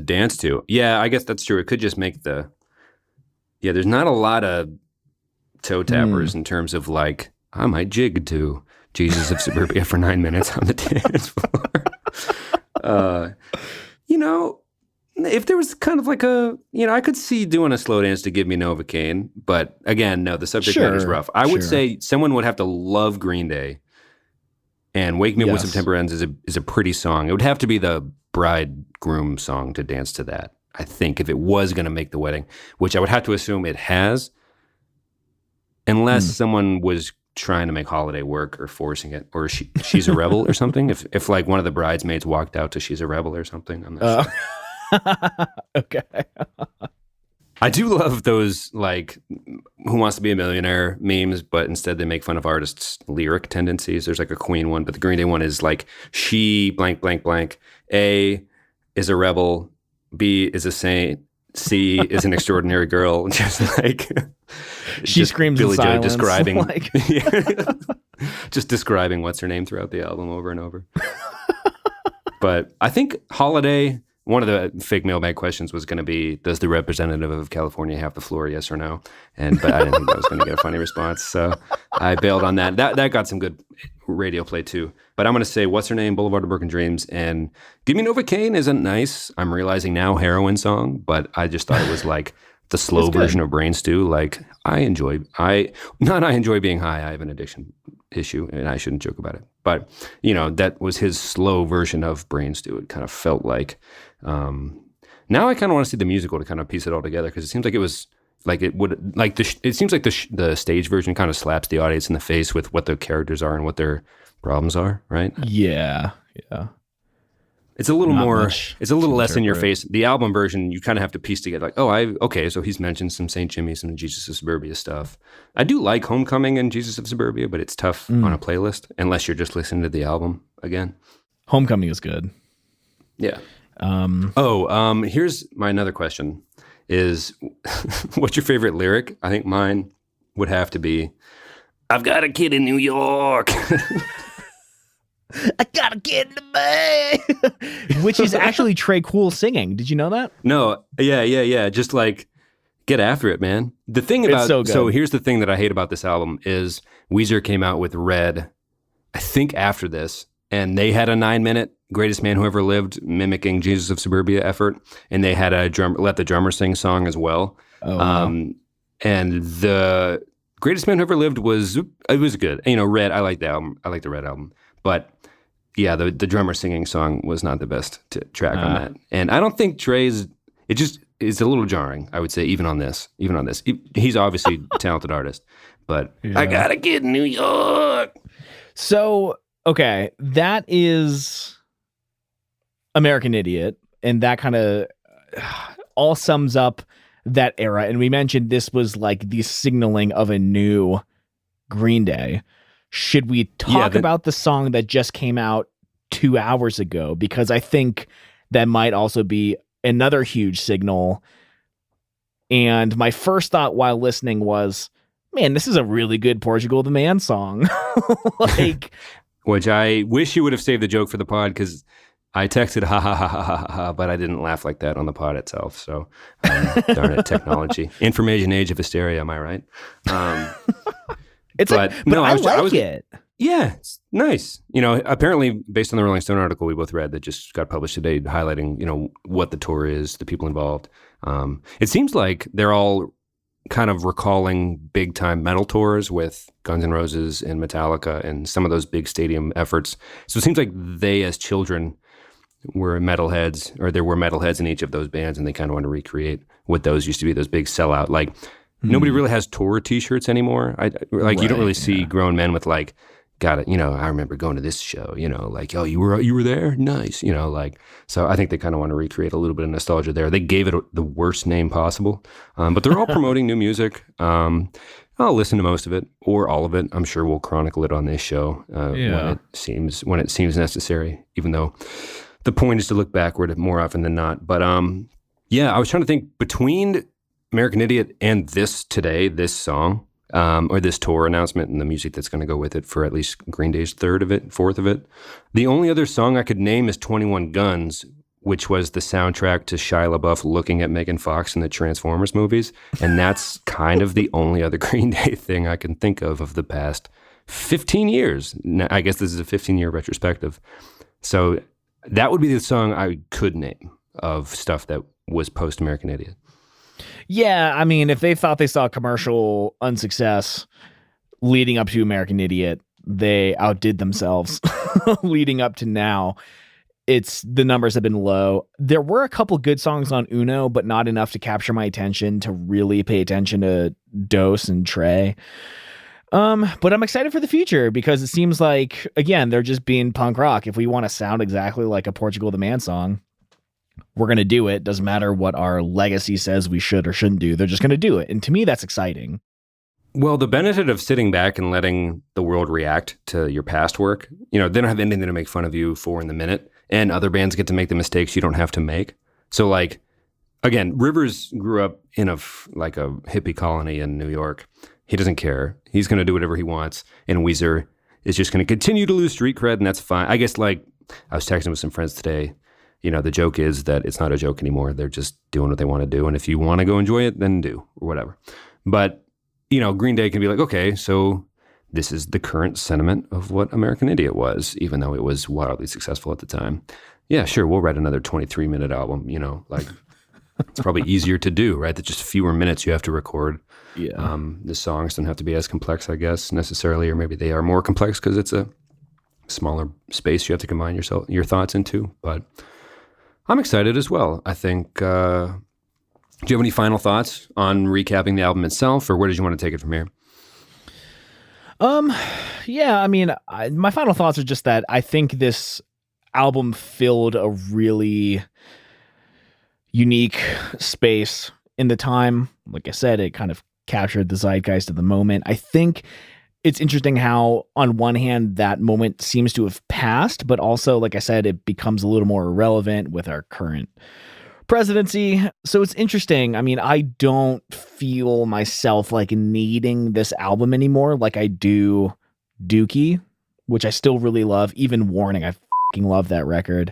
dance to. Yeah, I guess that's true. It could just make there's not a lot of toe tappers in terms of like, I might jig to Jesus of Suburbia for 9 minutes on the dance floor. If there was kind of like I could see doing a slow dance to Give Me Novocaine, but again, no, the subject matter is rough. I would say someone would have to love Green Day, and Wake Me Up When September Ends is a pretty song. It would have to be the bridegroom song to dance to that, I think, if it was going to make the wedding, which I would have to assume it has, unless someone was trying to make Holiday work or forcing it, or She's a Rebel or something. If like one of the bridesmaids walked out to She's a Rebel or something, I'm not sure. Okay. I do love those like Who Wants to Be a Millionaire memes, but instead they make fun of artists' lyric tendencies. There's like a Queen one, but the Green Day one is like, she blank blank blank. A is a rebel, B is a saint, C is an extraordinary girl. Just like she screams Billy in silence, Joe describing like... just describing What's-Her-Name throughout the album over and over. But I think Holiday, one of the fake mailbag questions was going to be, does the representative of California have the floor, yes or no? But I didn't think that was going to get a funny response, so I bailed on that. That got some good radio play too. But I'm going to say What's-Her-Name, Boulevard of Broken Dreams, and Give Me Novocaine is a nice, I'm realizing now, heroin song, but I just thought it was like the slow version of Brain Stew. Like, I enjoy being high. I have an addiction issue, and I shouldn't joke about it. But, that was his slow version of Brain Stew. It kind of felt like, now I kind of want to see the musical to kind of piece it all together, because it seems like it was like it would like it seems like the stage version kind of slaps the audience in the face with what the characters are and what their problems are, right? Yeah. It's a little it's a little less in your face. The album version, you kind of have to piece together like, so he's mentioned some St. Jimmy, some Jesus of Suburbia stuff. I do like Homecoming and Jesus of Suburbia, but it's tough on a playlist unless you're just listening to the album again. Homecoming is good. Yeah. Here's my another question is, what's your favorite lyric? I think mine would have to be, I've got a kid in New York. I got a kid in the bay. Which is actually Trey Cool singing. Did you know that? No. Yeah. Just like, get after it, man. The thing about, so here's the thing that I hate about this album is Weezer came out with Red, I think after this, and they had a 9-minute Greatest Man Who Ever Lived mimicking Jesus of Suburbia effort, and they had a Let the Drummer Sing song as well. And the Greatest Man Who Ever Lived was good. Red, I like the album. I like the Red album. But yeah, the drummer singing song was not the best track on that. And I don't think Trey's, it just is a little jarring, I would say, even on this. He's obviously a talented artist, but I got a kid in New York. So, okay, that is American Idiot, and that kind of all sums up that era. And we mentioned this was like the signaling of a new Green Day. Should we talk about the song that just came out 2 hours ago? Because I think that might also be another huge signal. And my first thought while listening was, man, this is a really good Portugal the Man song. Which I wish you would have saved the joke for the pod, because I texted ha ha ha ha ha ha, but I didn't laugh like that on the pod itself. So darn it, technology. Information age of hysteria, am I right? But I like it. Yeah, Nice. Apparently, based on the Rolling Stone article we both read that just got published today, highlighting, what the tour is, the people involved. It seems like they're all kind of recalling big time metal tours with Guns N' Roses and Metallica and some of those big stadium efforts. So it seems like they, as children, were metalheads, or there were metalheads in each of those bands, and they kind of want to recreate what those used to be, those big sellout. Like, nobody really has tour T-shirts anymore. You don't really see grown men with like, got it. I remember going to this show, like, oh, you were there? Nice. So I think they kind of want to recreate a little bit of nostalgia there. They gave it the worst name possible, but they're all promoting new music. I'll listen to most of it or all of it. I'm sure we'll chronicle it on this show when it seems necessary, even though the point is to look backward more often than not. But I was trying to think between American Idiot and this song, or this tour announcement and the music that's going to go with it for at least Green Day's fourth of it. The only other song I could name is 21 Guns, which was the soundtrack to Shia LaBeouf looking at Megan Fox in the Transformers movies. And that's kind of the only other Green Day thing I can think of the past 15 years. Now, I guess this is a 15-year retrospective. So that would be the song I could name of stuff that was post-American Idiot. Yeah, I mean, if they thought they saw commercial unsuccess leading up to American Idiot, they outdid themselves leading up to now. The numbers have been low. There were a couple good songs on Uno, but not enough to capture my attention to really pay attention to Dose and Trey. But I'm excited for the future because it seems like, again, they're just being punk rock. If we want to sound exactly like a Portugal the Man song, we're going to do it. Doesn't matter what our legacy says we should or shouldn't do. They're just going to do it. And to me, that's exciting. Well, the benefit of sitting back and letting the world react to your past work, they don't have anything to make fun of you for in the minute. And other bands get to make the mistakes you don't have to make. So like, again, Rivers grew up in a hippie colony in New York. He doesn't care. He's going to do whatever he wants. And Weezer is just going to continue to lose street cred. And that's fine. I guess I was texting with some friends today. The joke is that it's not a joke anymore. They're just doing what they want to do. And if you want to go enjoy it, then do, or whatever. But, Green Day can be like, okay, so this is the current sentiment of what American Idiot was, even though it was wildly successful at the time. Yeah, sure, we'll write another 23-minute album, it's probably easier to do, right? There's just fewer minutes you have to record. Yeah. The songs don't have to be as complex, I guess, necessarily, or maybe they are more complex because it's a smaller space you have to combine your thoughts into, but I'm excited as well. I think, do you have any final thoughts on recapping the album itself, or where did you want to take it from here? Yeah, I mean, my final thoughts are just that I think this album filled a really unique space in the time. Like I said, it kind of captured the zeitgeist of the moment. I think it's interesting how, on one hand, that moment seems to have passed, but also, like I said, it becomes a little more irrelevant with our current presidency. So it's interesting. I mean, I don't feel myself like needing this album anymore like I do Dookie, which I still really love. Even Warning, I fucking love that record.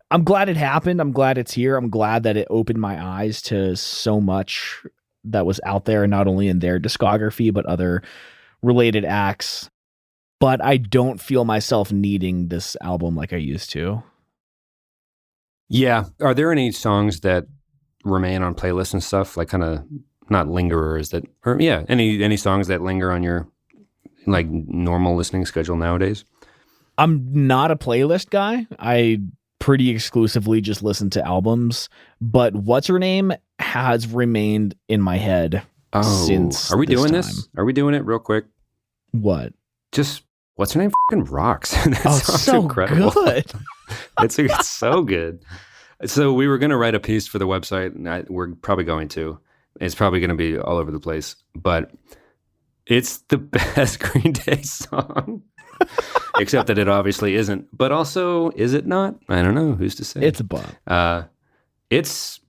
I'm glad it happened. I'm glad it's here. I'm glad that it opened my eyes to so much that was out there, not only in their discography, but other related acts. But I don't feel myself needing this album like I used to. Yeah. Are there any songs that remain on playlists and stuff, like kind of not lingerers any songs that linger on your like normal listening schedule nowadays? I'm not a playlist guy. I pretty exclusively just listen to albums, but Whatsername has remained in my head since. Are we doing this? Are we doing it real quick? What? Just Whatsername fucking rocks. It's so incredible. Good. It's so good. So we were going to write a piece for the website, and we're probably going to. It's probably going to be all over the place, but it's the best Green Day song. Except that it obviously isn't. But also, is it not? I don't know. Who's to say? It's a bop. It's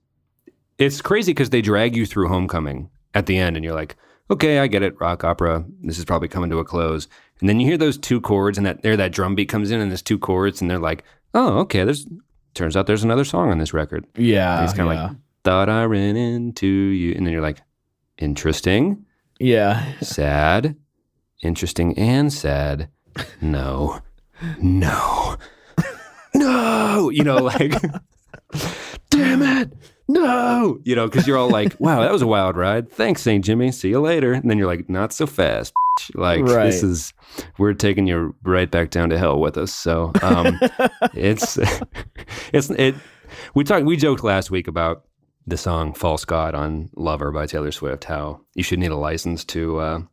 crazy because they drag you through Homecoming at the end, and you're like, okay, I get it. Rock opera. This is probably coming to a close. And then you hear those two chords, and that drum beat comes in, and there's two chords, and they're like, oh, okay. Turns out there's another song on this record. Yeah. And it's kind of like, thought I ran into you, and then you're like, interesting. Yeah. Sad. Interesting and sad. No. no, no, like, damn it, no, because you're all like, wow, that was a wild ride. Thanks, St. Jimmy. See you later. And then you're like, not so fast. Like, right. We're taking you right back down to hell with us. So we joked last week about the song False God on Lover by Taylor Swift, how you should need a license to,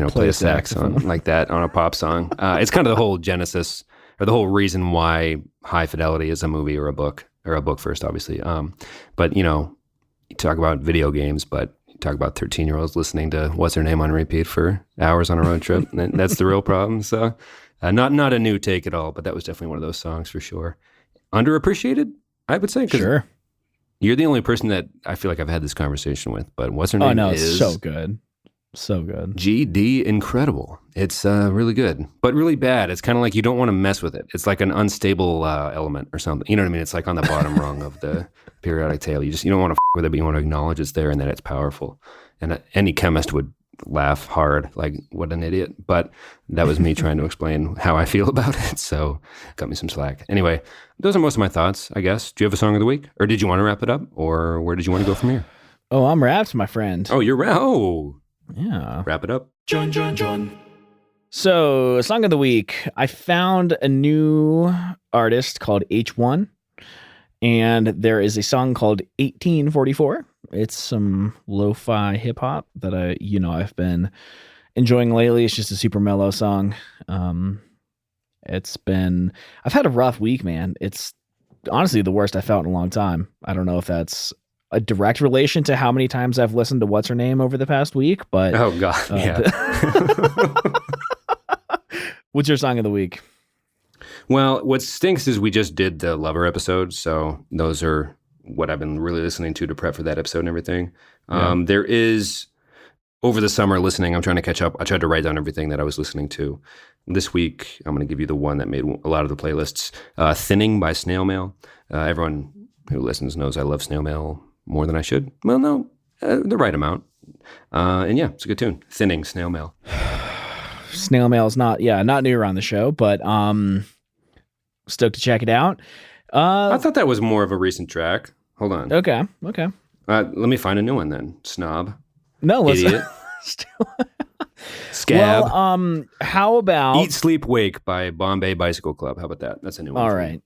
play a sax on like that on a pop song. It's kind of the whole genesis or the whole reason why High Fidelity is a movie or a book first, obviously. But, you talk about video games, but you talk about 13-year-olds listening to Whatsername on repeat for hours on a road trip. And that's the real problem. So not a new take at all, but that was definitely one of those songs for sure. Underappreciated, I would say. Sure. You're the only person that I feel like I've had this conversation with, but what's her name? Oh, no, it's so good. So good. GD incredible. It's really good, but really bad. It's kind of like you don't want to mess with it. It's like an unstable element or something. You know what I mean? It's like on the bottom rung of the periodic table. You don't want to with it, but you want to acknowledge it's there and that it's powerful. And any chemist would laugh hard, like, what an idiot. But that was me trying to explain how I feel about it. So got me some slack. Anyway, those are most of my thoughts, I guess. Do you have a song of the week? Or did you want to wrap it up? Or where did you want to go from here? Oh, I'm wrapped, my friend. Oh, you're wrapped. Oh. Yeah. Wrap it up. John. So, song of the week. I found a new artist called H1, and there is a song called 1844. It's some lo-fi hip hop that I've been enjoying lately. It's just a super mellow song. I've had a rough week, man. It's honestly the worst I felt in a long time. I don't know if that's a direct relation to how many times I've listened to Whatsername over the past week, but oh god, yeah. What's your song of the week? Well, what stinks is we just did the Lover episode, so those are what I've been really listening to prep for that episode and everything. Yeah. There is, over the summer listening, I'm trying to catch up. I tried to write down everything that I was listening to. This week, I'm going to give you the one that made a lot of the playlists. Thinning by Snail Mail. Everyone who listens knows I love Snail Mail more than I should. Well, no, the right amount. And yeah, it's a good tune. Thinning, Snail Mail. Snail Mail is not new around the show, but stoked to check it out. I thought that was more of a recent track. Hold on. Okay. Let me find a new one then. Snob. No, let's Idiot. Scab. Well, how about Eat, Sleep, Wake by Bombay Bicycle Club. How about that? That's a new one. All right.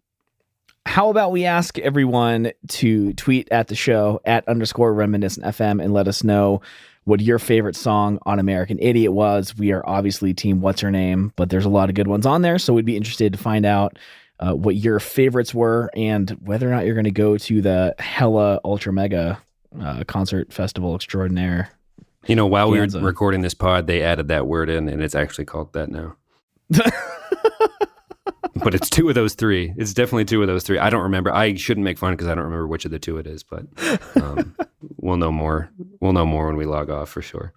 How about we ask everyone to tweet at the show @_reminiscent FM and let us know what your favorite song on American Idiot was. We are obviously team What's Her Name, but there's a lot of good ones on there. So we'd be interested to find out what your favorites were and whether or not you're going to go to the Hella Ultra Mega concert festival extraordinaire. While we were recording this pod, they added that word in and it's actually called that now. But it's two of those three. It's definitely two of those three. I don't remember. I shouldn't make fun because I don't remember which of the two it is, but we'll know more. We'll know more when we log off for sure.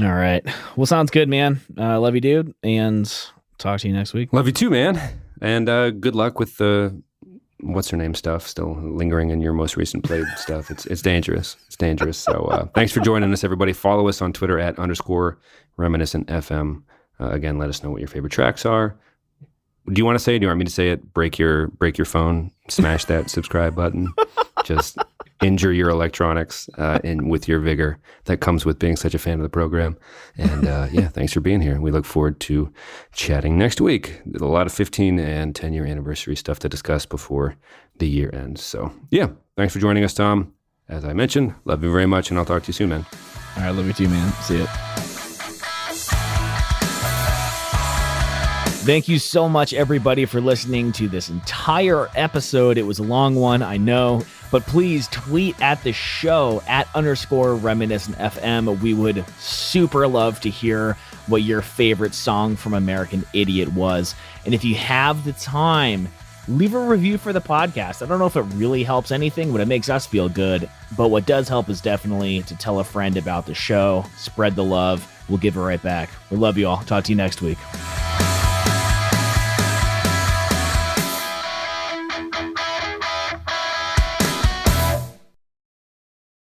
All right. Well, sounds good, man. Love you, dude. And talk to you next week. Love you too, man. And good luck with the What's Her Name stuff still lingering in your most recent played stuff. It's dangerous. It's dangerous. So thanks for joining us, everybody. Follow us on Twitter @_reminiscent FM. Again, let us know what your favorite tracks are. Do you want to say it? Do you want me to say it? Break your phone, smash that subscribe button, just injure your electronics with your vigor that comes with being such a fan of the program. And thanks for being here. We look forward to chatting next week. There's a lot of 15 and 10-year anniversary stuff to discuss before the year ends. So yeah, thanks for joining us, Tom. As I mentioned, love you very much, and I'll talk to you soon, man. All right, love you too, man. See ya. Thank you so much, everybody, for listening to this entire episode. It was a long one, I know, but please tweet at the show @_reminiscent FM. We would super love to hear what your favorite song from American Idiot was. And if you have the time, leave a review for the podcast. I don't know if it really helps anything, but it makes us feel good. But what does help is definitely to tell a friend about the show, spread the love. We'll give it right back. We love you all. Talk to you next week.